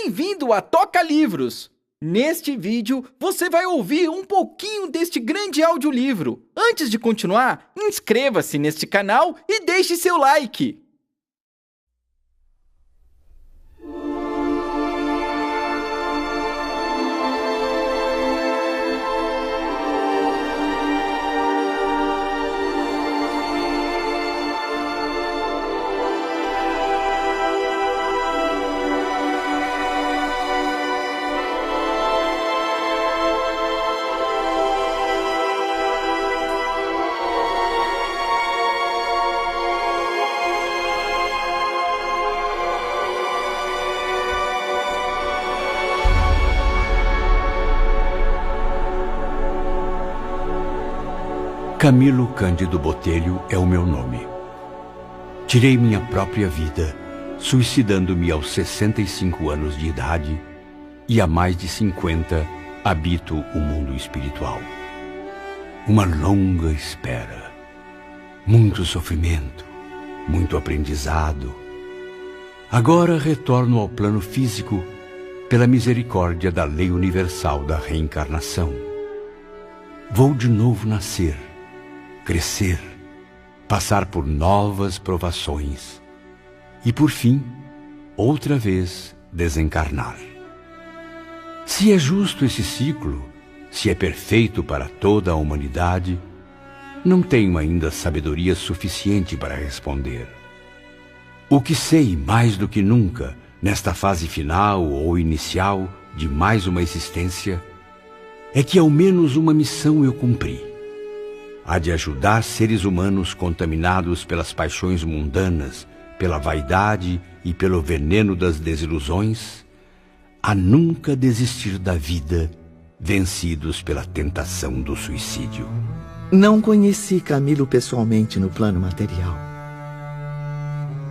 Bem-vindo a Toca Livros! Neste vídeo, você vai ouvir um pouquinho deste grande audiolivro. Antes de continuar, inscreva-se neste canal e deixe seu like. Camilo Cândido Botelho é o meu nome. Tirei minha própria vida, suicidando-me aos 65 anos de idade, e há mais de 50 habito o mundo espiritual. Uma longa espera, muito sofrimento, muito aprendizado. Agora retorno ao plano físico pela misericórdia da lei universal da reencarnação. Vou de novo nascer, crescer, passar por novas provações e, por fim, outra vez desencarnar. Se é justo esse ciclo, se é perfeito para toda a humanidade, não tenho ainda sabedoria suficiente para responder. O que sei mais do que nunca, nesta fase final ou inicial de mais uma existência, é que ao menos uma missão eu cumpri. A de ajudar seres humanos contaminados pelas paixões mundanas, pela vaidade e pelo veneno das desilusões, a nunca desistir da vida, vencidos pela tentação do suicídio. Não conheci Camilo pessoalmente no plano material.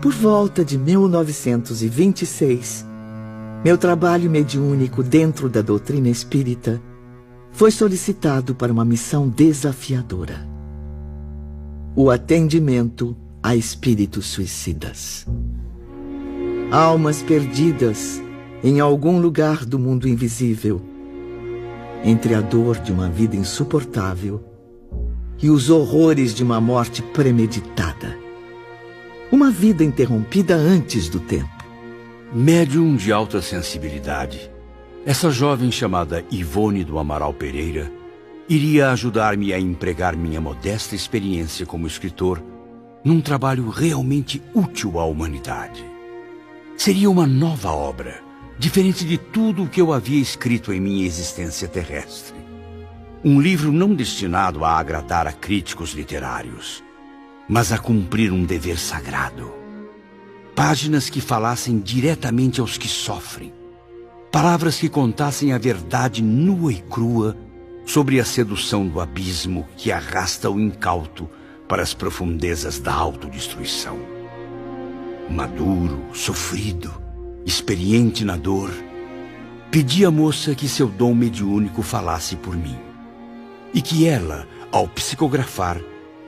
Por volta de 1926, meu trabalho mediúnico dentro da doutrina espírita foi solicitado para uma missão desafiadora: o atendimento a espíritos suicidas. Almas perdidas em algum lugar do mundo invisível, entre a dor de uma vida insuportável e os horrores de uma morte premeditada. Uma vida interrompida antes do tempo. Médium de alta sensibilidade, essa jovem chamada Ivone do Amaral Pereira iria ajudar-me a empregar minha modesta experiência como escritor num trabalho realmente útil à humanidade. Seria uma nova obra, diferente de tudo o que eu havia escrito em minha existência terrestre. Um livro não destinado a agradar a críticos literários, mas a cumprir um dever sagrado. Páginas que falassem diretamente aos que sofrem. Palavras que contassem a verdade nua e crua sobre a sedução do abismo que arrasta o incauto para as profundezas da autodestruição. Maduro, sofrido, experiente na dor, pedi à moça que seu dom mediúnico falasse por mim. E que ela, ao psicografar,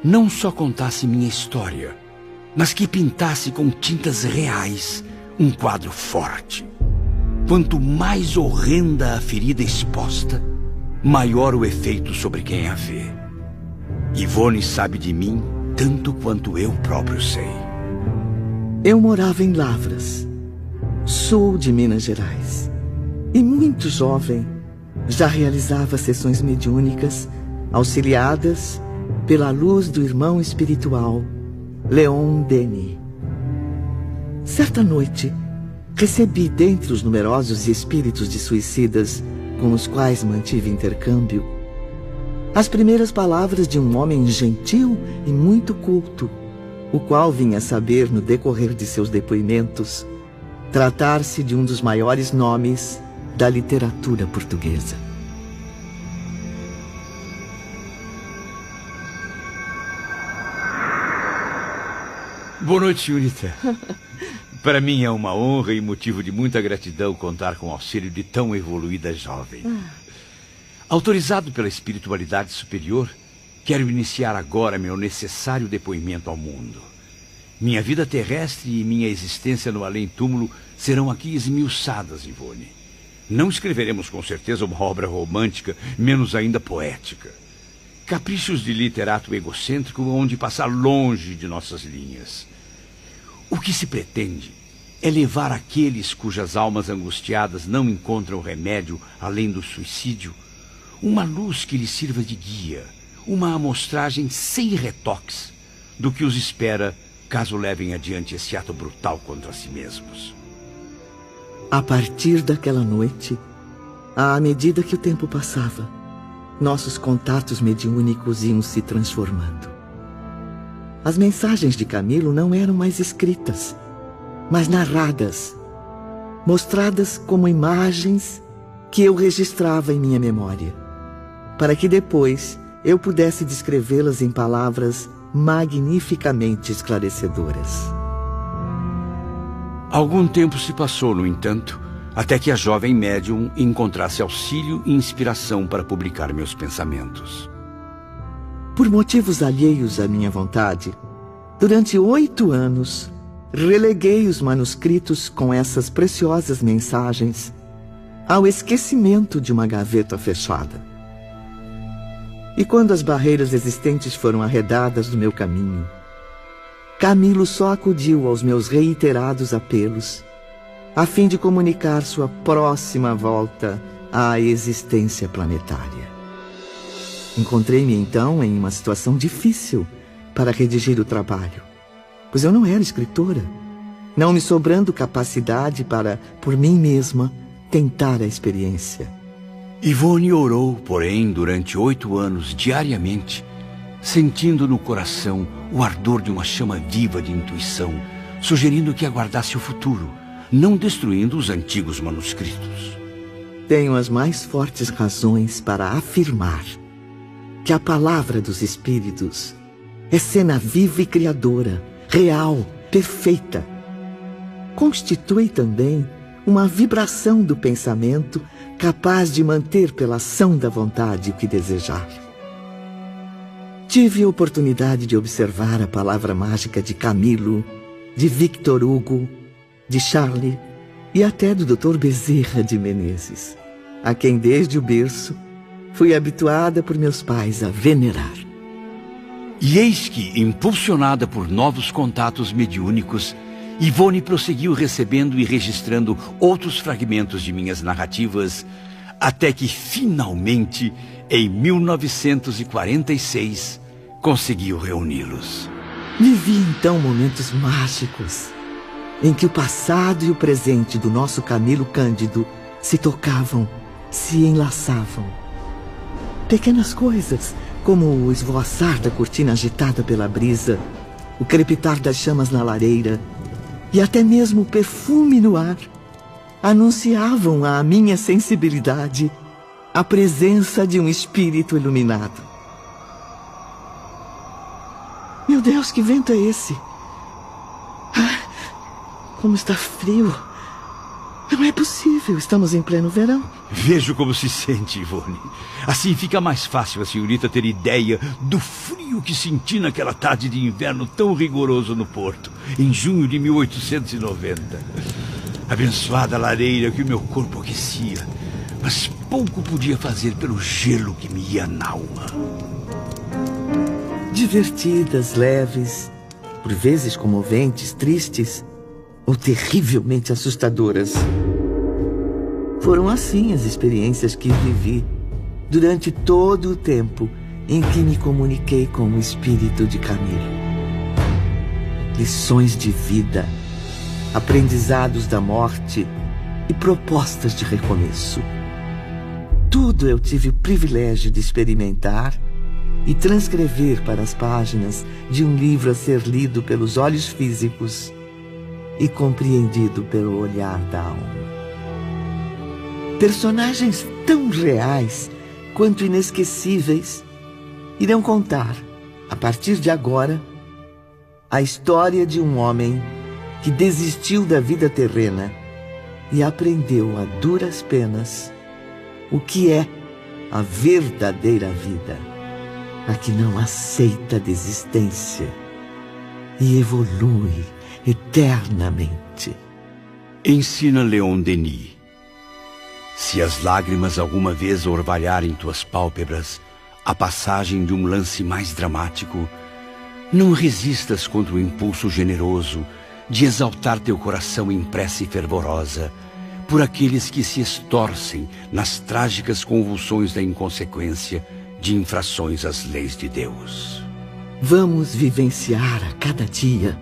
não só contasse minha história, mas que pintasse com tintas reais um quadro forte. Quanto mais horrenda a ferida exposta, maior o efeito sobre quem a vê. Ivone sabe de mim tanto quanto eu próprio sei. Eu morava em Lavras, sul de Minas Gerais, e muito jovem já realizava sessões mediúnicas auxiliadas pela luz do irmão espiritual Leon Denis. Certa noite, recebi dentre os numerosos espíritos de suicidas com os quais mantive intercâmbio as primeiras palavras de um homem gentil e muito culto, o qual vinha saber no decorrer de seus depoimentos tratar-se de um dos maiores nomes da literatura portuguesa. Boa noite, senhorita. Para mim é uma honra e motivo de muita gratidão contar com o auxílio de tão evoluída jovem. Autorizado pela espiritualidade superior, quero iniciar agora meu necessário depoimento ao mundo. Minha vida terrestre e minha existência no além-túmulo serão aqui esmiuçadas, Ivone. Não escreveremos com certeza uma obra romântica, menos ainda poética. Caprichos de literato egocêntrico onde passar longe de nossas linhas. O que se pretende é levar aqueles cujas almas angustiadas não encontram remédio além do suicídio, uma luz que lhes sirva de guia, uma amostragem sem retoques do que os espera caso levem adiante esse ato brutal contra si mesmos. A partir daquela noite, à medida que o tempo passava, nossos contatos mediúnicos iam se transformando. As mensagens de Camilo não eram mais escritas, mas narradas, mostradas como imagens que eu registrava em minha memória, para que depois eu pudesse descrevê-las em palavras magnificamente esclarecedoras. Algum tempo se passou, no entanto, até que a jovem médium encontrasse auxílio e inspiração para publicar meus pensamentos. Por motivos alheios à minha vontade, durante 8 anos, releguei os manuscritos com essas preciosas mensagens ao esquecimento de uma gaveta fechada. E quando as barreiras existentes foram arredadas do meu caminho, Camilo só acudiu aos meus reiterados apelos, a fim de comunicar sua próxima volta à existência planetária. Encontrei-me então em uma situação difícil para redigir o trabalho, pois eu não era escritora, não me sobrando capacidade para, por mim mesma, tentar a experiência. Ivone orou, porém, durante 8 anos, diariamente, sentindo no coração o ardor de uma chama viva de intuição, sugerindo que aguardasse o futuro, não destruindo os antigos manuscritos. Tenho as mais fortes razões para afirmar que a palavra dos espíritos é cena viva e criadora, real, perfeita. Constitui também uma vibração do pensamento capaz de manter pela ação da vontade o que desejar. Tive a oportunidade de observar a palavra mágica de Camilo, de Victor Hugo, de Charlie e até do Dr. Bezerra de Menezes, a quem desde o berço fui habituada por meus pais a venerar. E eis que, impulsionada por novos contatos mediúnicos, Ivone prosseguiu recebendo e registrando outros fragmentos de minhas narrativas, até que finalmente, em 1946, conseguiu reuni-los. Vivi então momentos mágicos, em que o passado e o presente do nosso Camilo Cândido se tocavam, se enlaçavam. Pequenas coisas, como o esvoaçar da cortina agitada pela brisa, o crepitar das chamas na lareira e até mesmo o perfume no ar, anunciavam à minha sensibilidade a presença de um espírito iluminado. Meu Deus, que vento é esse? Ah, como está frio! Não é possível, estamos em pleno verão. Vejo como se sente, Ivone. Assim fica mais fácil a senhorita ter ideia do frio que senti naquela tarde de inverno tão rigoroso no Porto, em junho de 1890. Abençoada lareira que o meu corpo aquecia, mas pouco podia fazer pelo gelo que me ia na alma. Divertidas, leves, por vezes comoventes, tristes ou terrivelmente assustadoras. Foram assim as experiências que vivi durante todo o tempo em que me comuniquei com o espírito de Camilo. Lições de vida, aprendizados da morte e propostas de recomeço. Tudo eu tive o privilégio de experimentar e transcrever para as páginas de um livro a ser lido pelos olhos físicos e compreendido pelo olhar da alma. Personagens tão reais quanto inesquecíveis irão contar, a partir de agora, a história de um homem que desistiu da vida terrena e aprendeu a duras penas o que é a verdadeira vida, a que não aceita desistência e evolui eternamente. Ensina Leon Denis. Se as lágrimas alguma vez orvalharem tuas pálpebras, a passagem de um lance mais dramático, não resistas contra o impulso generoso de exaltar teu coração em prece fervorosa por aqueles que se estorcem nas trágicas convulsões da inconsequência de infrações às leis de Deus. Vamos vivenciar a cada dia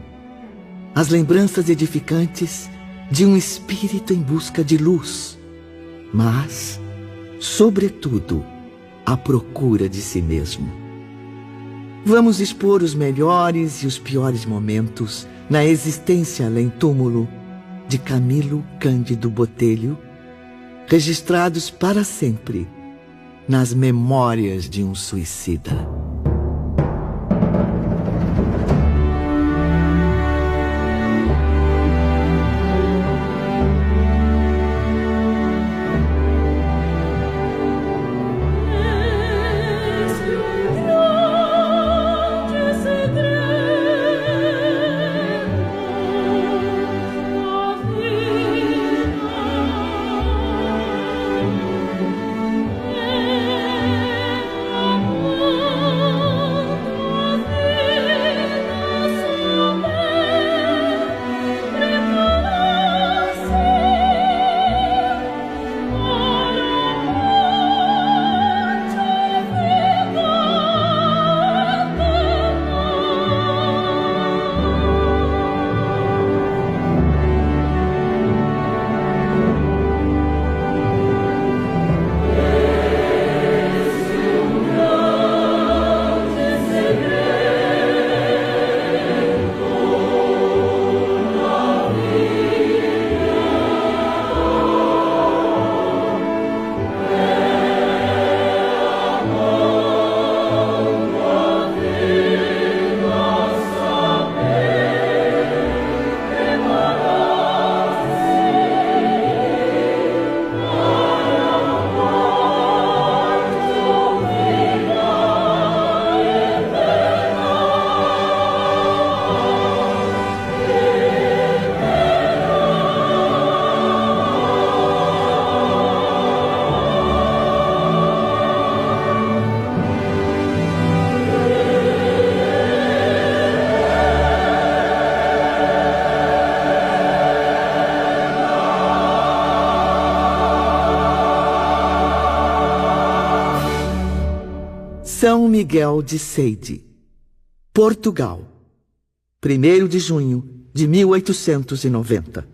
as lembranças edificantes de um espírito em busca de luz, mas, sobretudo, à procura de si mesmo. Vamos expor os melhores e os piores momentos na existência além-túmulo de Camilo Cândido Botelho, registrados para sempre nas memórias de um suicida. São Miguel de Seide, Portugal, 1º de junho de 1890.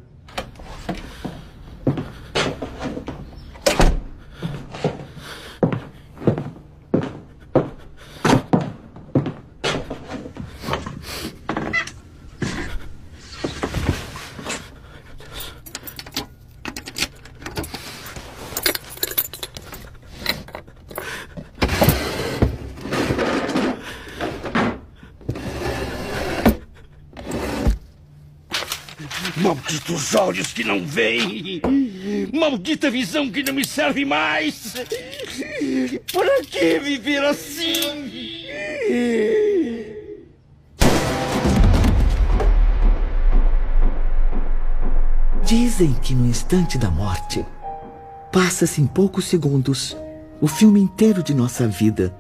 Malditos olhos que não veem! Maldita visão que não me serve mais! Para que viver assim? Dizem que no instante da morte, passa-se em poucos segundos o filme inteiro de nossa vida,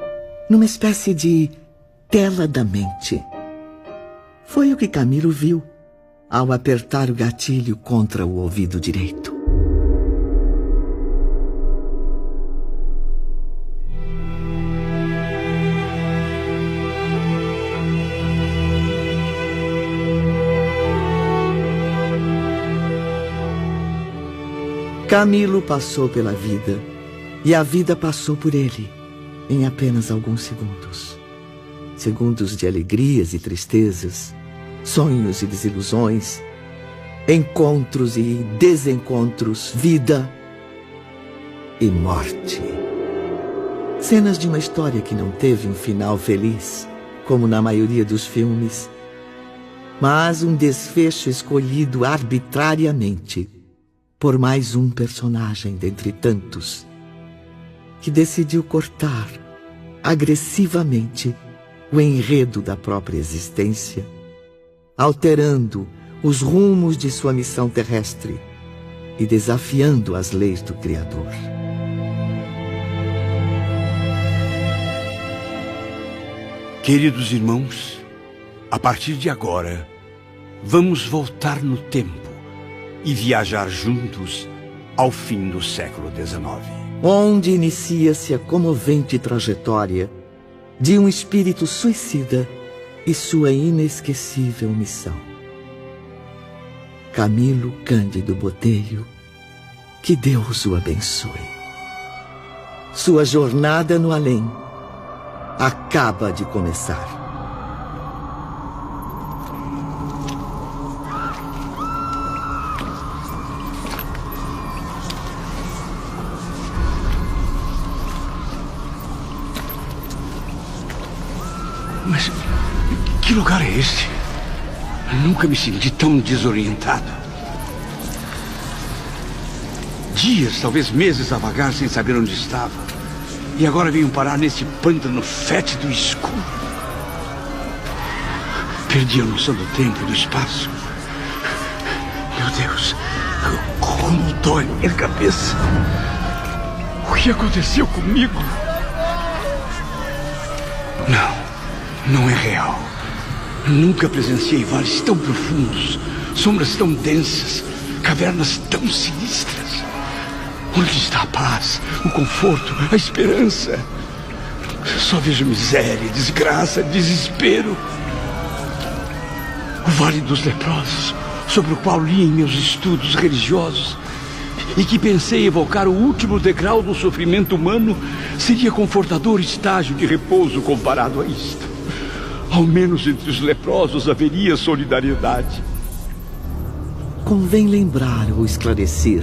numa espécie de tela da mente. Foi o que Camilo viu ao apertar o gatilho contra o ouvido direito. Camilo passou pela vida e a vida passou por ele em apenas alguns segundos. Segundos de alegrias e tristezas, sonhos e desilusões, encontros e desencontros, vida e morte. Cenas de uma história que não teve um final feliz, como na maioria dos filmes, mas um desfecho escolhido arbitrariamente por mais um personagem dentre tantos, que decidiu cortar agressivamente o enredo da própria existência alterando os rumos de sua missão terrestre e desafiando as leis do Criador. Queridos irmãos, a partir de agora, vamos voltar no tempo e viajar juntos ao fim do século XIX. Onde inicia-se a comovente trajetória de um espírito suicida e sua inesquecível missão. Camilo Cândido Botelho, que Deus o abençoe. Sua jornada no além acaba de começar. Mas que lugar é este? Eu nunca me senti tão desorientado. Dias, talvez meses a vagar sem saber onde estava. E agora venho parar nesse pântano fétido e escuro. Perdi a noção do tempo e do espaço. Meu Deus, como dói minha cabeça. O que aconteceu comigo? Não é real. Nunca presenciei vales tão profundos, sombras tão densas, cavernas tão sinistras. Onde está a paz, o conforto, a esperança? Só vejo miséria, desgraça, desespero. O Vale dos Leprosos, sobre o qual li em meus estudos religiosos, e que pensei evocar o último degrau do sofrimento humano, seria confortador estágio de repouso comparado a isto. Ao menos entre os leprosos haveria solidariedade. Convém lembrar ou esclarecer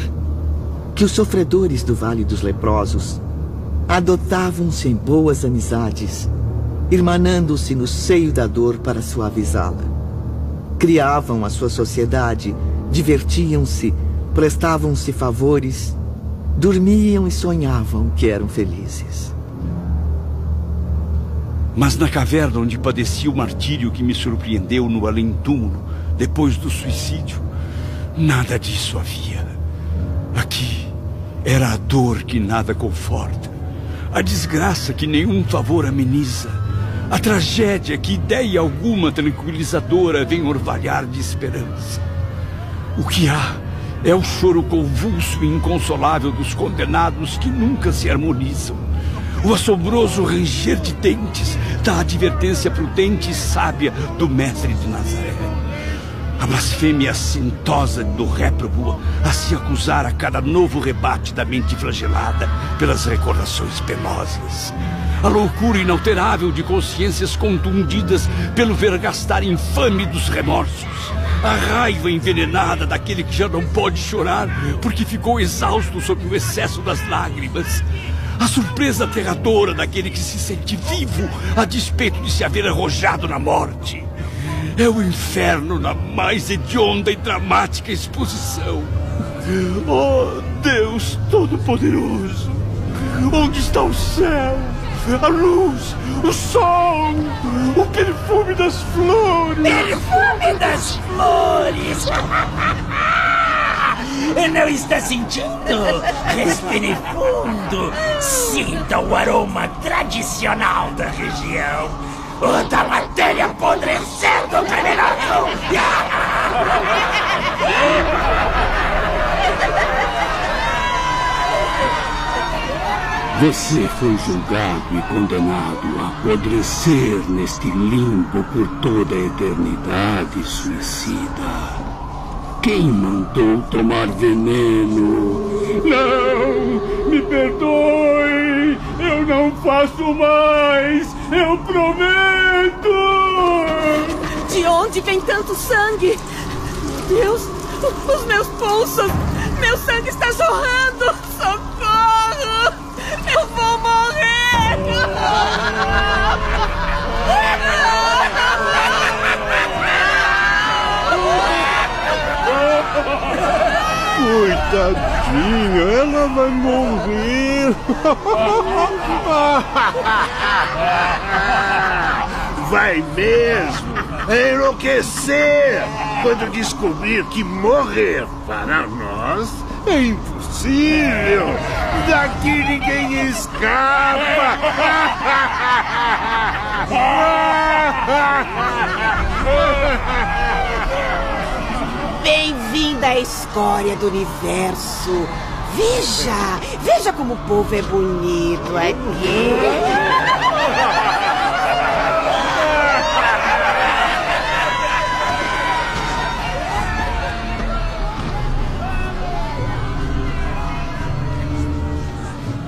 que os sofredores do Vale dos Leprosos adotavam-se em boas amizades, irmanando-se no seio da dor para suavizá-la. Criavam a sua sociedade, divertiam-se, prestavam-se favores, dormiam e sonhavam que eram felizes. Mas na caverna onde padeci o martírio que me surpreendeu no além-túmulo, depois do suicídio, nada disso havia. Aqui era a dor que nada conforta, a desgraça que nenhum favor ameniza, a tragédia que ideia alguma tranquilizadora vem orvalhar de esperança. O que há é o choro convulso e inconsolável dos condenados que nunca se harmonizam. O assombroso ranger de dentes da advertência prudente e sábia do mestre de Nazaré. A blasfêmia assintosa do réprobo a se acusar a cada novo rebate da mente flagelada pelas recordações penosas. A loucura inalterável de consciências contundidas pelo vergastar infame dos remorsos. A raiva envenenada daquele que já não pode chorar porque ficou exausto sob o excesso das lágrimas. A surpresa aterradora daquele que se sente vivo a despeito de se haver arrojado na morte. É o inferno na mais hedionda e dramática exposição. Oh, Deus Todo-Poderoso! Onde está o céu, a luz, o sol, o perfume das flores? Perfume das flores! Não está sentindo? Respire fundo. Sinta o aroma tradicional da região. O da matéria apodrecendo, criminoso! Você foi julgado e condenado a apodrecer neste limbo por toda a eternidade, suicida. Quem mandou tomar veneno? Não! Me perdoe! Eu não faço mais! Eu prometo! De onde vem tanto sangue? Deus, os meus pulsos! Meu sangue está jorrando! Socorro! Eu vou morrer! Coitadinha, ela vai morrer! Vai mesmo! enlouquecer quando descobrir que morrer para nós é impossível. Daqui ninguém escapa. Bem-vinda à escória do universo. Veja como o povo é bonito aqui.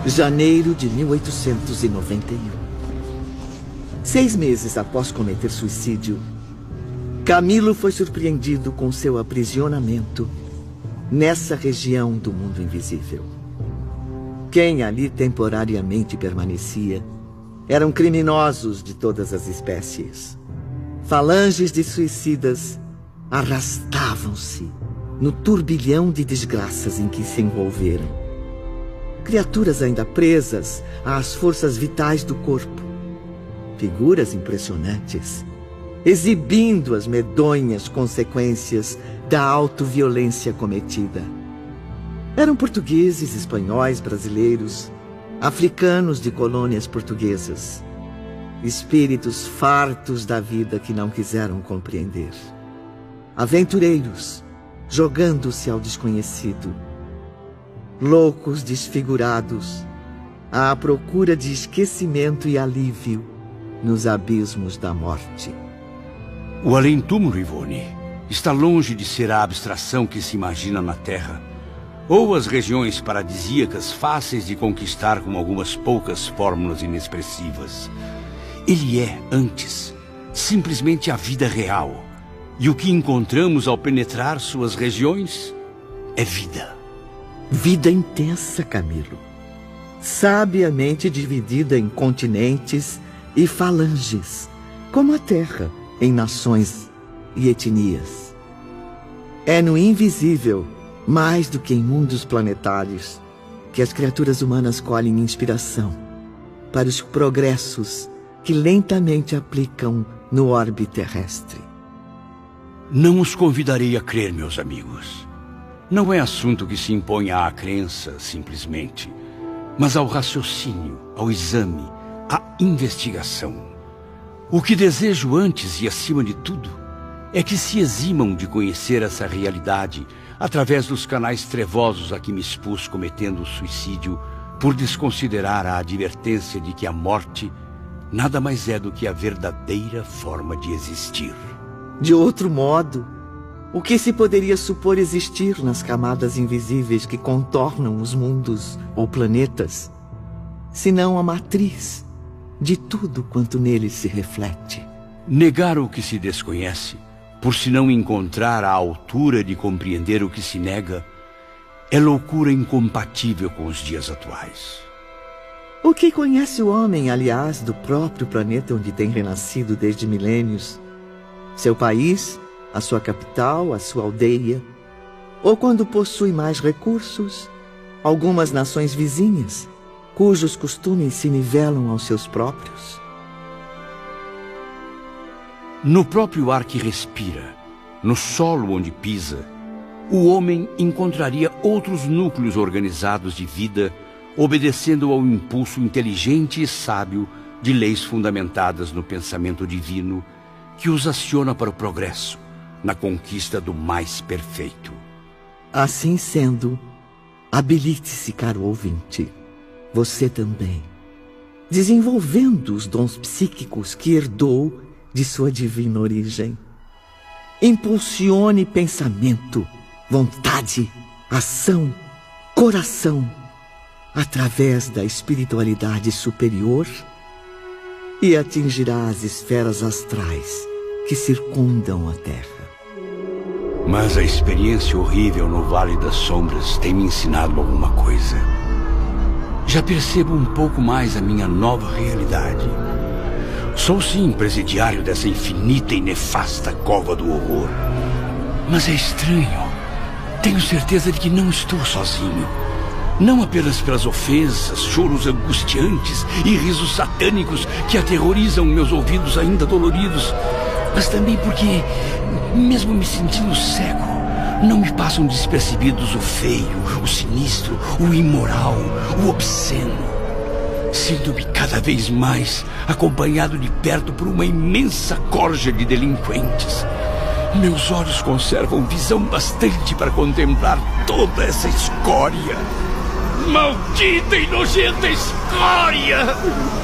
Janeiro de 1891. 6 meses após cometer suicídio, Camilo foi surpreendido com seu aprisionamento nessa região do mundo invisível. Quem ali temporariamente permanecia eram criminosos de todas as espécies. Falanges de suicidas arrastavam-se no turbilhão de desgraças em que se envolveram. Criaturas ainda presas às forças vitais do corpo. Figuras impressionantes, exibindo as medonhas consequências da autoviolência cometida. Eram portugueses, espanhóis, brasileiros, africanos de colônias portuguesas. Espíritos fartos da vida que não quiseram compreender. Aventureiros, jogando-se ao desconhecido. Loucos desfigurados, à procura de esquecimento e alívio nos abismos da morte. O além-túmulo, Ivone, está longe de ser a abstração que se imagina na Terra, ou as regiões paradisíacas fáceis de conquistar com algumas poucas fórmulas inexpressivas. Ele é, antes, simplesmente a vida real, e o que encontramos ao penetrar suas regiões é vida. Vida intensa, Camilo. Sabiamente dividida em continentes e falanges, como a Terra, em nações e etnias. É no invisível, mais do que em mundos planetários, que as criaturas humanas colhem inspiração para os progressos que lentamente aplicam no orbe terrestre. Não os convidarei a crer, meus amigos. Não é assunto que se imponha à crença, simplesmente, mas ao raciocínio, ao exame, à investigação. O que desejo antes e acima de tudo é que se eximam de conhecer essa realidade através dos canais trevosos a que me expus cometendo o suicídio por desconsiderar a advertência de que a morte nada mais é do que a verdadeira forma de existir. De outro modo, o que se poderia supor existir nas camadas invisíveis que contornam os mundos ou planetas, senão a matriz de tudo quanto neles se reflete? Negar o que se desconhece, por se não encontrar a altura de compreender o que se nega, é loucura incompatível com os dias atuais. O que conhece o homem, aliás, do próprio planeta onde tem renascido desde milênios? Seu país, a sua capital, a sua aldeia? Ou quando possui mais recursos, algumas nações vizinhas, cujos costumes se nivelam aos seus próprios? No próprio ar que respira, no solo onde pisa, o homem encontraria outros núcleos organizados de vida, obedecendo ao impulso inteligente e sábio de leis fundamentadas no pensamento divino, que os aciona para o progresso, na conquista do mais perfeito. Assim sendo, habilite-se, caro ouvinte, você também, desenvolvendo os dons psíquicos que herdou de sua divina origem. Impulsione pensamento, vontade, ação, coração, através da espiritualidade superior, e atingirá as esferas astrais que circundam a Terra. Mas a experiência horrível no Vale das Sombras tem me ensinado alguma coisa. Já percebo um pouco mais a minha nova realidade. Sou sim presidiário dessa infinita e nefasta cova do horror. Mas é estranho. Tenho certeza de que não estou sozinho. Não apenas pelas ofensas, choros angustiantes e risos satânicos que aterrorizam meus ouvidos ainda doloridos, mas também porque, mesmo me sentindo cego, não me passam despercebidos o feio, o sinistro, o imoral, o obsceno. Sinto-me cada vez mais acompanhado de perto por uma imensa corja de delinquentes. Meus olhos conservam visão bastante para contemplar toda essa escória. Maldita e nojenta escória!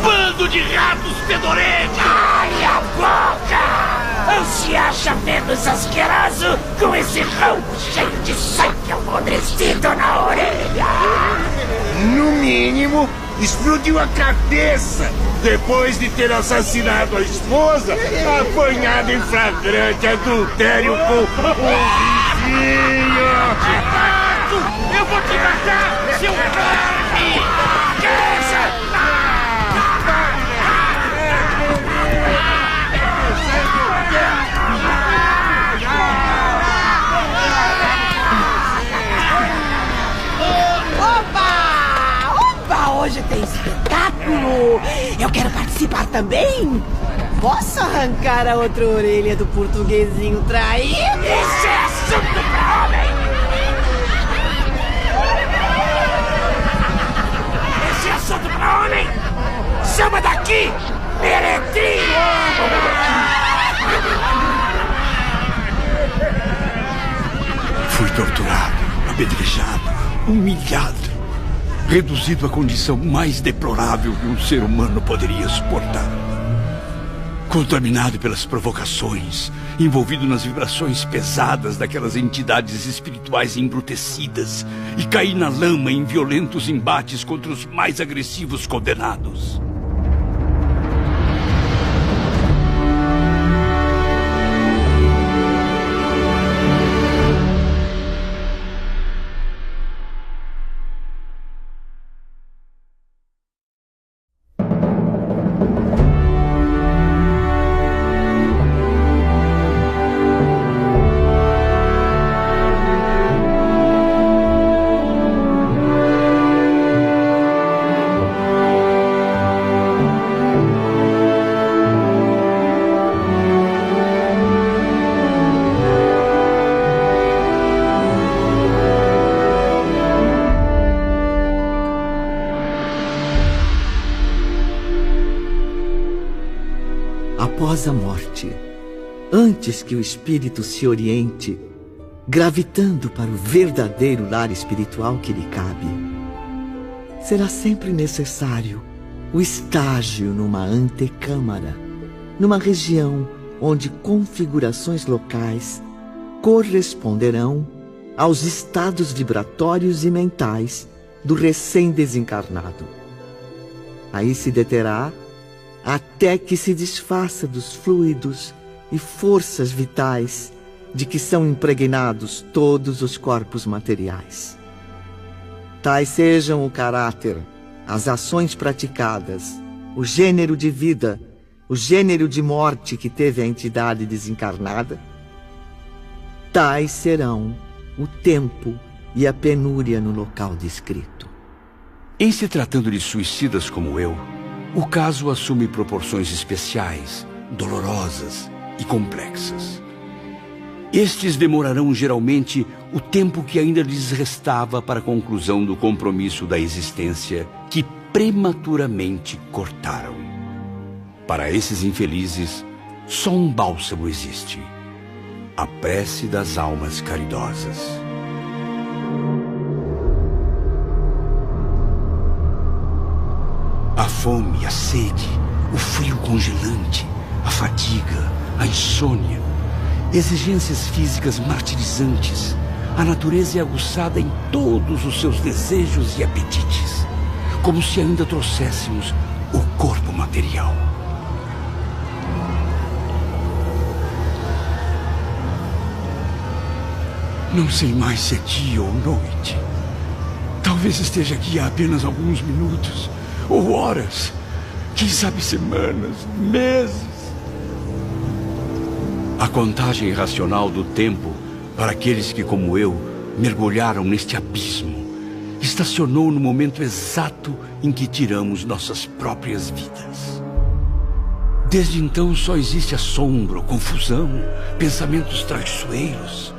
Bando de ratos fedorentos! Cale a boca! Não se acha menos asqueroso com esse ronco cheio de sangue apodrecido na orelha? No mínimo, explodiu a cabeça depois de ter assassinado a esposa, apanhado em flagrante adultério com o vizinho. Eu vou te matar, seu verme! Opa! Hoje tem espetáculo! Eu quero participar também! Posso arrancar a outra orelha do portuguesinho traído? Isso é assunto pra homem! Esse é assunto pra homem! Chama daqui, meretrinho! Fui torturado, apedrejado, humilhado, reduzido à condição mais deplorável que um ser humano poderia suportar. Contaminado pelas provocações, envolvido nas vibrações pesadas daquelas entidades espirituais embrutecidas, e caí na lama em violentos embates contra os mais agressivos condenados. Após a morte, antes que o espírito se oriente, gravitando para o verdadeiro lar espiritual que lhe cabe, será sempre necessário o estágio numa antecâmara, numa região onde configurações locais corresponderão aos estados vibratórios e mentais do recém-desencarnado. Aí se deterá até que se desfaça dos fluidos e forças vitais de que são impregnados todos os corpos materiais. Tais sejam o caráter, as ações praticadas, o gênero de vida, o gênero de morte que teve a entidade desencarnada, tais serão o tempo e a penúria no local descrito. Em se tratando de suicidas como eu, o caso assume proporções especiais, dolorosas e complexas. Estes demorarão geralmente o tempo que ainda lhes restava para a conclusão do compromisso da existência que prematuramente cortaram. Para esses infelizes, só um bálsamo existe: a prece das almas caridosas. A fome, a sede, o frio congelante, a fadiga, a insônia, exigências físicas martirizantes, a natureza é aguçada em todos os seus desejos e apetites, como se ainda trouxéssemos o corpo material. Não sei mais se é dia ou noite. Talvez esteja aqui há apenas alguns minutos, ou horas, quem sabe semanas, meses. A contagem irracional do tempo para aqueles que, como eu, mergulharam neste abismo, estacionou no momento exato em que tiramos nossas próprias vidas. Desde então só existe assombro, confusão, pensamentos traiçoeiros.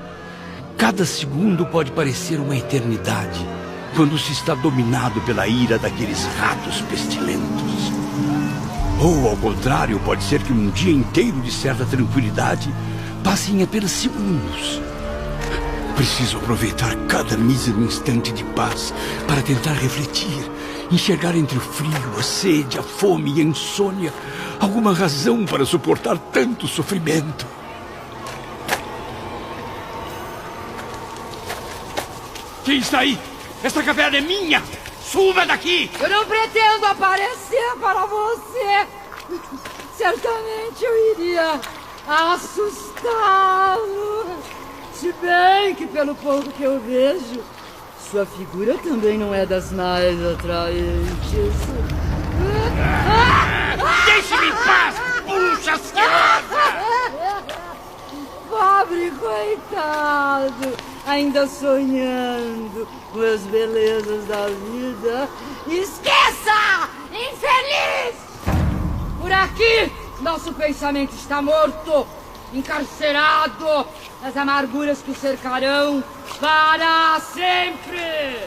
Cada segundo pode parecer uma eternidade quando se está dominado pela ira daqueles ratos pestilentos. Ou, ao contrário, pode ser que um dia inteiro de certa tranquilidade passe em apenas segundos. Preciso aproveitar cada mísero instante de paz para tentar refletir, enxergar entre o frio, a sede, a fome e a insônia alguma razão para suportar tanto sofrimento. Quem está aí? Esta caverna é minha! Suba daqui! Eu não pretendo aparecer para você. Certamente eu iria assustá-lo. Se bem que, pelo pouco que eu vejo, sua figura também não é das mais atraentes. Deixe-me em paz, bruxa asquerosa! Pobre coitado, ainda sonhando com as belezas da vida. Esqueça, infeliz! Por aqui, nosso pensamento está morto, encarcerado nas amarguras que o cercarão para sempre.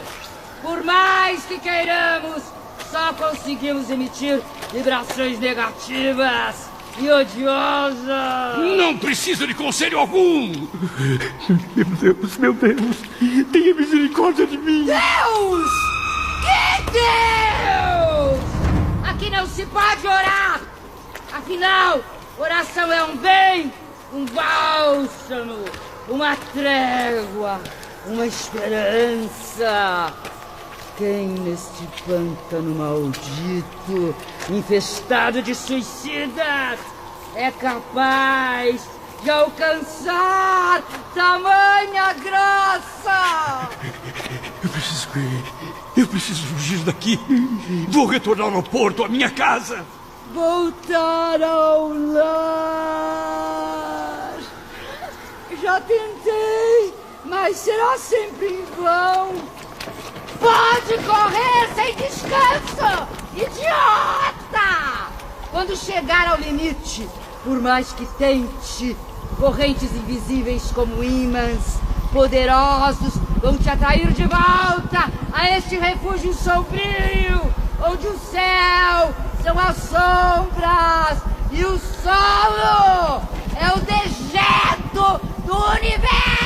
Por mais que queiramos, só conseguimos emitir vibrações negativas e odiosas. Não preciso de conselho algum! Meu Deus, tenha misericórdia de mim! Deus! Que Deus! Aqui não se pode orar! Afinal, oração é um bem, um bálsamo, uma trégua, uma esperança. Quem neste pântano maldito, infestado de suicidas, é capaz de alcançar tamanha graça? Eu preciso fugir daqui. Vou retornar ao porto, à minha casa. Voltar ao lar. Já tentei, mas será sempre em vão. Pode correr sem descanso, idiota! Quando chegar ao limite, por mais que tente, correntes invisíveis como ímãs, poderosos, vão te atrair de volta a este refúgio sombrio, onde o céu são as sombras e o solo é o dejeto do universo!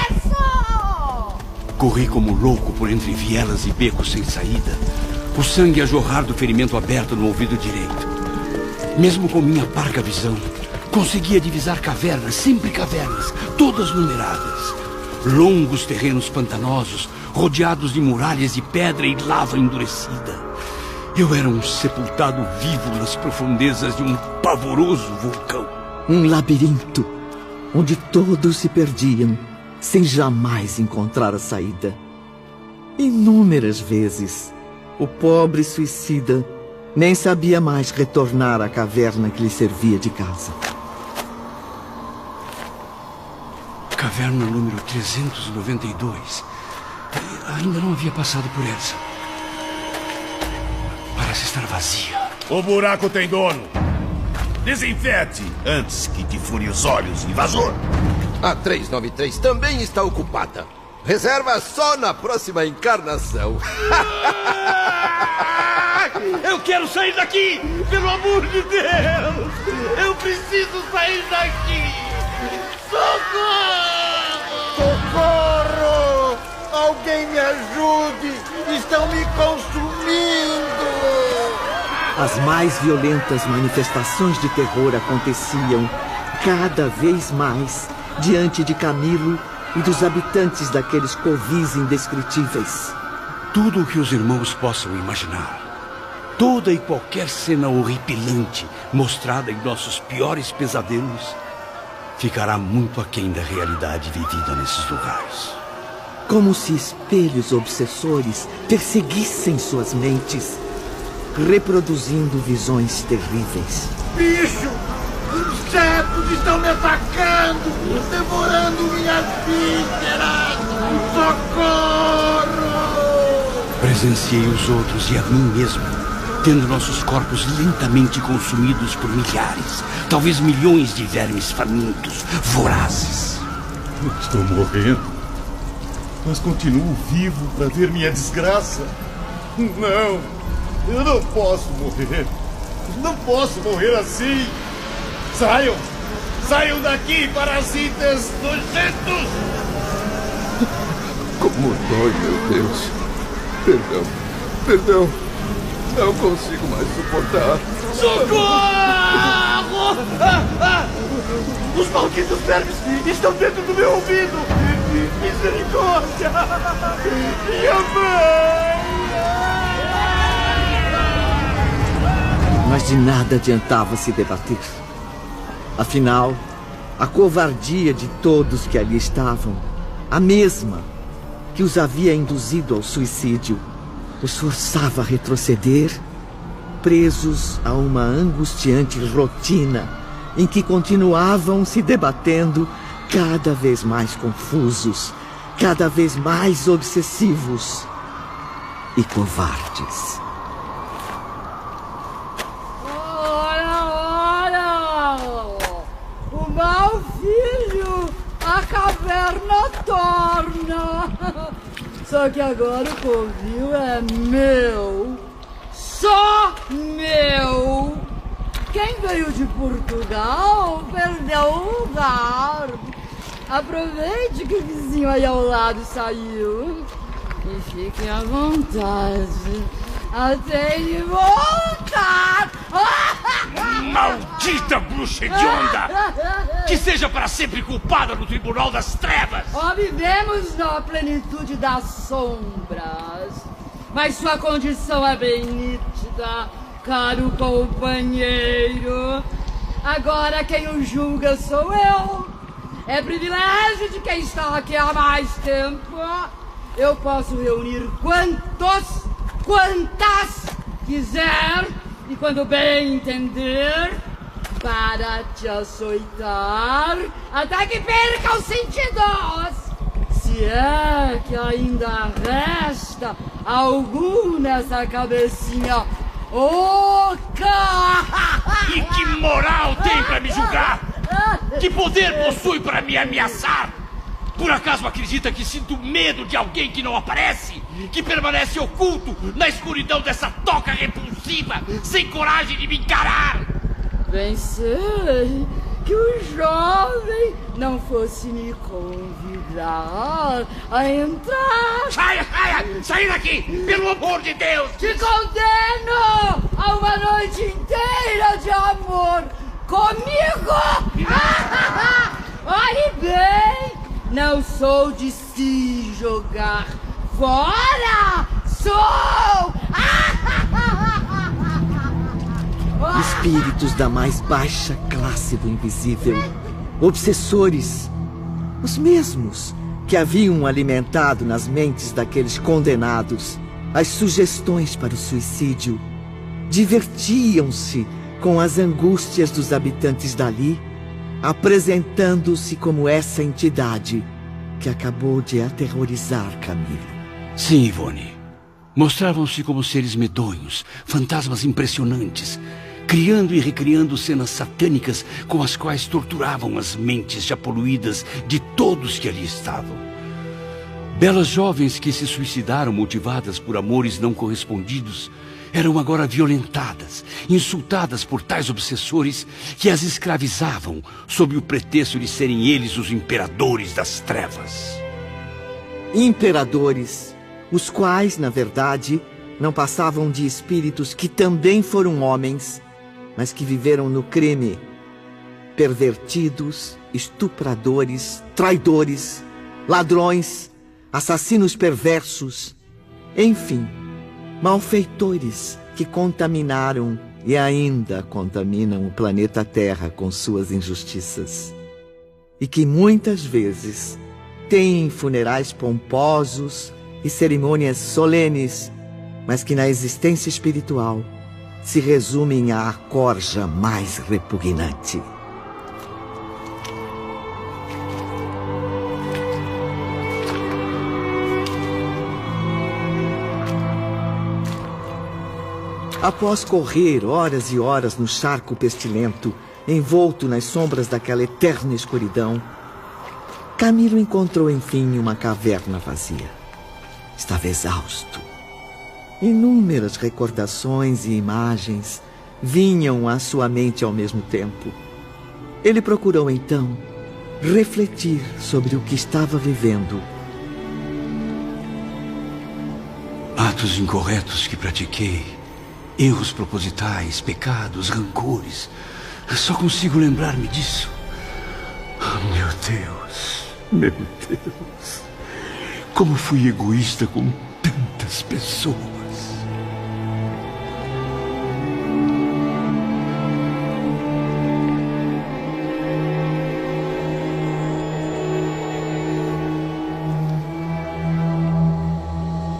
Corri como louco por entre vielas e becos sem saída, o sangue a jorrar do ferimento aberto no ouvido direito. Mesmo com minha parca visão, conseguia divisar cavernas, sempre cavernas, todas numeradas. Longos terrenos pantanosos, rodeados de muralhas de pedra e lava endurecida. Eu era um sepultado vivo nas profundezas de um pavoroso vulcão. Um labirinto, onde todos se perdiam, sem jamais encontrar a saída. Inúmeras vezes, o pobre suicida nem sabia mais retornar à caverna que lhe servia de casa. Caverna número 392. Ainda não havia passado por essa. Parece estar vazia. O buraco tem dono. Desinfete antes que te fure os olhos, invasor. A 393 também está ocupada. Reserva só na próxima encarnação. Eu quero sair daqui! Pelo amor de Deus! Eu preciso sair daqui! Socorro! Socorro! Alguém me ajude! Estão me consumindo! As mais violentas manifestações de terror aconteciam cada vez mais diante de Camilo e dos habitantes daqueles covis indescritíveis. Tudo o que os irmãos possam imaginar. Toda e qualquer cena horripilante mostrada em nossos piores pesadelos ficará muito aquém da realidade vivida nesses lugares. Como se espelhos obsessores perseguissem suas mentes, reproduzindo visões terríveis. Bicho! Insetos estão me atacando! Devorando minhas vísceras! Socorro! Presenciei os outros e a mim mesmo tendo nossos corpos lentamente consumidos por milhares, talvez milhões de vermes famintos, vorazes. Eu estou morrendo, mas continuo vivo para ver minha desgraça. Não, eu não posso morrer. Não posso morrer assim. Saiam! Saiam daqui, parasitas nojentos! Como dói, meu Deus. Perdão. Não consigo mais suportar. Socorro! Os malditos vermes estão dentro do meu ouvido! Misericórdia! Minha mãe! Mas de nada adiantava se debater. Afinal, a covardia de todos que ali estavam, a mesma que os havia induzido ao suicídio, os forçava a retroceder, presos a uma angustiante rotina em que continuavam se debatendo, cada vez mais confusos, cada vez mais obsessivos e covardes. O mau filho, a caverna torna. Só que agora o covil é meu. Só meu. Quem veio de Portugal perdeu o lugar. Aproveite que o vizinho aí ao lado saiu. E fiquem à vontade. Até ele voltar. Maldita bruxa hedionda! Que seja para sempre culpada no Tribunal das Trevas! Ó, vivemos na plenitude das sombras, mas sua condição é bem nítida, caro companheiro. Agora quem o julga sou eu. É privilégio de quem está aqui há mais tempo. Eu posso reunir quantas quiser e quando bem entender, para te açoitar até que perca os sentidos. Se é que ainda resta algum nessa cabecinha oca. E que moral tem para me julgar? Que poder possui para me ameaçar? Por acaso acredita que sinto medo de alguém que não aparece? Que permanece oculto na escuridão dessa toca repulsiva, sem coragem de me encarar? Bem sei que o jovem não fosse me convidar a entrar. Saia daqui, pelo amor de Deus! Te condeno a uma noite inteira de amor comigo! Olhe bem! Não sou de se jogar fora! Sou! Espíritos da mais baixa classe do invisível, obsessores, os mesmos que haviam alimentado nas mentes daqueles condenados as sugestões para o suicídio, divertiam-se com as angústias dos habitantes dali, apresentando-se como essa entidade que acabou de aterrorizar Camilo. Sim, Ivone. Mostravam-se como seres medonhos, fantasmas impressionantes, criando e recriando cenas satânicas com as quais torturavam as mentes já poluídas de todos que ali estavam. Belas jovens que se suicidaram motivadas por amores não correspondidos eram agora violentadas, insultadas por tais obsessores que as escravizavam sob o pretexto de serem eles os imperadores das trevas. Imperadores, os quais, na verdade, não passavam de espíritos que também foram homens, mas que viveram no crime. Pervertidos, estupradores, traidores, ladrões, assassinos perversos, enfim, malfeitores que contaminaram e ainda contaminam o planeta Terra com suas injustiças. E que muitas vezes têm funerais pomposos e cerimônias solenes, mas que na existência espiritual se resumem à corja mais repugnante. Após correr horas e horas no charco pestilento, envolto nas sombras daquela eterna escuridão, Camilo encontrou enfim uma caverna vazia. Estava exausto. Inúmeras recordações e imagens vinham à sua mente ao mesmo tempo. Ele procurou então refletir sobre o que estava vivendo. Atos incorretos que pratiquei, erros propositais, pecados, rancores. Só consigo lembrar-me disso. Oh, meu Deus, meu Deus. Como fui egoísta com tantas pessoas.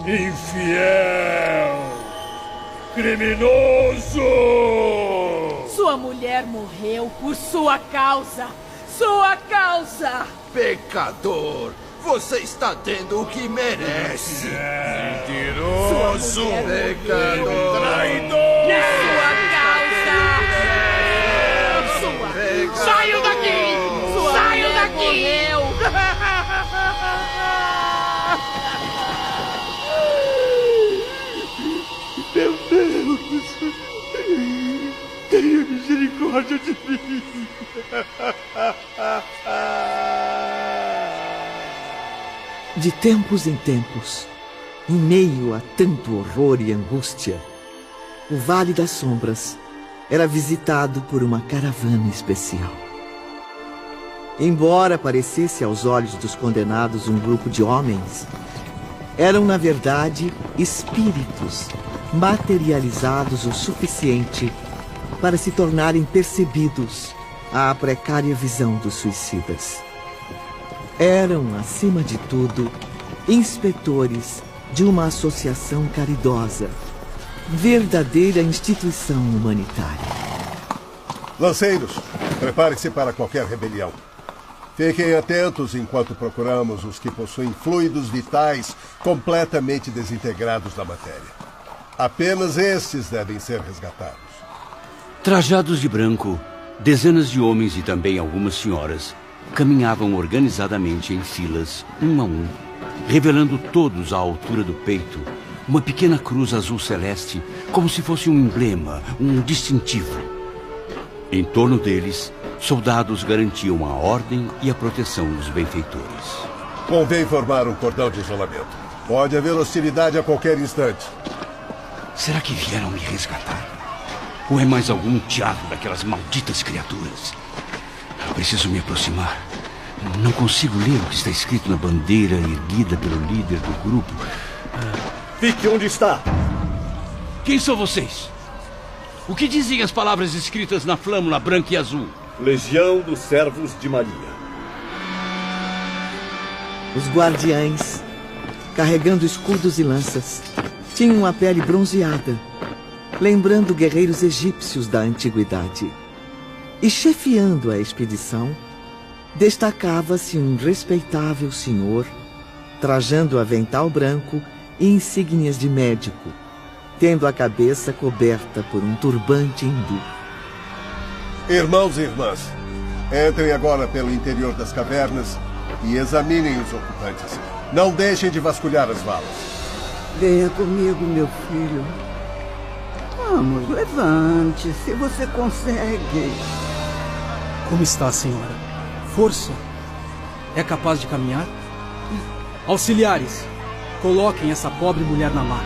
Infiel! Criminoso! Sua mulher morreu por sua causa! Sua causa! Pecador! Você está tendo o que merece! Mentiroso! Pecador! Traidor! Sua causa! Saiam daqui! Saiam daqui! Meu Deus! Tenha misericórdia de mim! De tempos em tempos, em meio a tanto horror e angústia, o Vale das Sombras era visitado por uma caravana especial. Embora parecesse aos olhos dos condenados um grupo de homens, eram, na verdade, espíritos materializados o suficiente para se tornarem percebidos à precária visão dos suicidas. Eram, acima de tudo, inspetores de uma associação caridosa, verdadeira instituição humanitária. Lanceiros, preparem-se para qualquer rebelião. Fiquem atentos enquanto procuramos os que possuem fluidos vitais completamente desintegrados da matéria. Apenas estes devem ser resgatados. Trajados de branco, dezenas de homens e também algumas senhoras caminhavam organizadamente em filas, um a um, revelando todos à altura do peito uma pequena cruz azul celeste, como se fosse um emblema, um distintivo. Em torno deles, soldados garantiam a ordem e a proteção dos benfeitores. Convém formar um cordão de isolamento. Pode haver hostilidade a qualquer instante. Será que vieram me resgatar? Ou é mais algum teatro daquelas malditas criaturas? Eu preciso me aproximar. Não consigo ler o que está escrito na bandeira erguida pelo líder do grupo. Fique onde está. Quem são vocês? O que dizem as palavras escritas na flâmula branca e azul? Legião dos Servos de Maria. Os guardiães, carregando escudos e lanças, tinham a pele bronzeada, lembrando guerreiros egípcios da antiguidade. E chefiando a expedição, destacava-se um respeitável senhor, trajando avental branco e insígnias de médico, tendo a cabeça coberta por um turbante hindu. Irmãos e irmãs, entrem agora pelo interior das cavernas e examinem os ocupantes. Não deixem de vasculhar as valas. Venha comigo, meu filho. Vamos, levante-se, você consegue. Como está, senhora? Força? É capaz de caminhar? Auxiliares, coloquem essa pobre mulher na maca.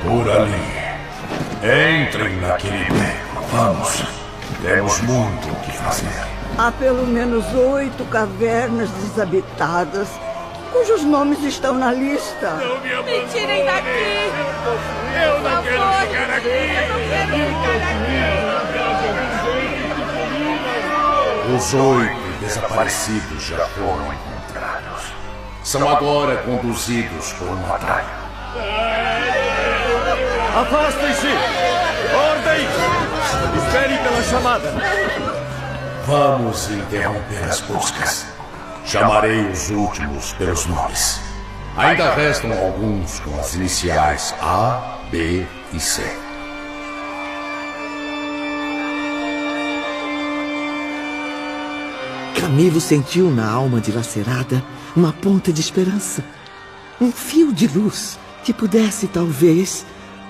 Por ali. Entrem naquele beco. Vamos. Temos muito o que fazer. Há pelo menos 8 cavernas desabitadas, cujos nomes estão na lista. Não me abandone! Me tirem daqui! Eu não quero ficar aqui! Eu não quero ficar aqui! Os 8 desaparecidos já foram encontrados. São agora conduzidos por um atalho. Afastem-se! Ordem! Esperem pela chamada! Vamos interromper as buscas. Chamarei os últimos pelos nomes. Ainda restam alguns com as iniciais A, B e C. Camilo sentiu na alma dilacerada uma ponta de esperança. Um fio de luz que pudesse, talvez,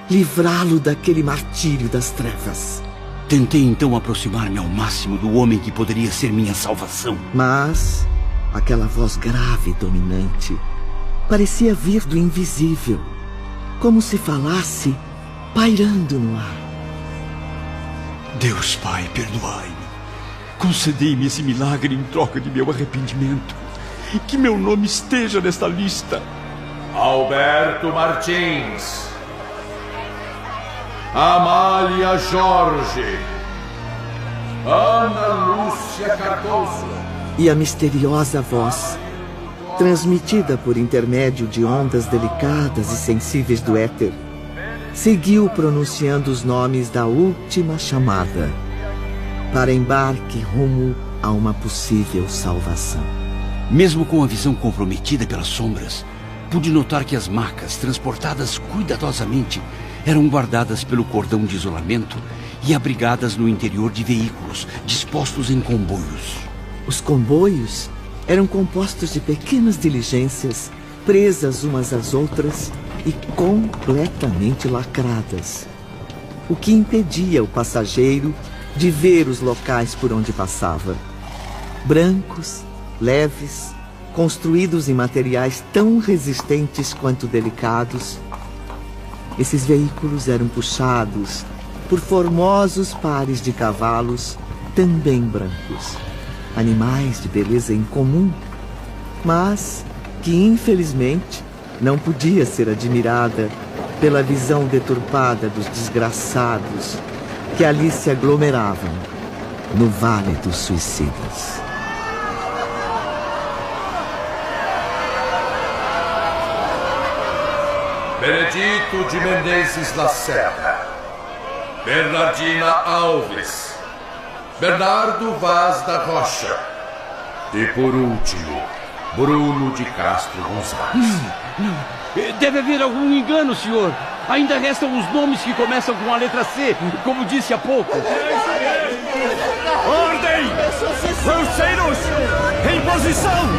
livrá-lo daquele martírio das trevas. Tentei então aproximar-me ao máximo do homem que poderia ser minha salvação. Mas aquela voz grave e dominante parecia vir do invisível, como se falasse pairando no ar. Deus Pai, perdoai-me. Concedei-me esse milagre em troca de meu arrependimento. Que meu nome esteja nesta lista. Alberto Martins, Amália Jorge, Ana Lúcia Cardoso. E a misteriosa voz, transmitida por intermédio de ondas delicadas e sensíveis do éter, seguiu pronunciando os nomes da última chamada para embarque rumo a uma possível salvação. Mesmo com a visão comprometida pelas sombras, pude notar que as macas, transportadas cuidadosamente, eram guardadas pelo cordão de isolamento e abrigadas no interior de veículos, dispostos em comboios. Os comboios eram compostos de pequenas diligências, presas umas às outras e completamente lacradas, o que impedia o passageiro de ver os locais por onde passava. Brancos, leves, construídos em materiais tão resistentes quanto delicados, esses veículos eram puxados por formosos pares de cavalos também brancos, animais de beleza incomum, mas que infelizmente não podia ser admirada pela visão deturpada dos desgraçados que ali se aglomeravam no Vale dos Suicidas. Benedito de Menezes Lacerda, Bernardina Alves, Bernardo Vaz da Rocha e, por último, Bruno de Castro Gonçalves. Não. Deve haver algum engano, senhor. Ainda restam os nomes que começam com a letra C, como disse há pouco. Ordem! Lanceiros! Em posição!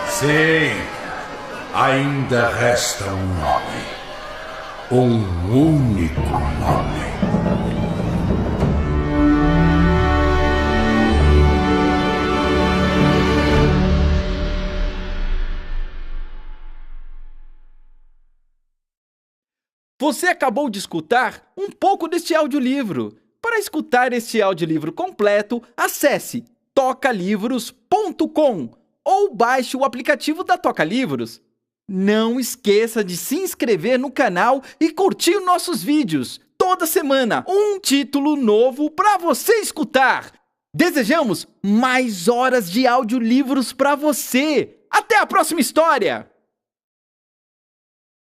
Sim, ainda resta um nome. Um único nome. Você acabou de escutar um pouco deste audiolivro. Para escutar este audiolivro completo, acesse tocalivros.com ou baixe o aplicativo da Toca Livros. Não esqueça de se inscrever no canal e curtir nossos vídeos. Toda semana, um título novo para você escutar. Desejamos mais horas de audiolivros para você. Até a próxima história!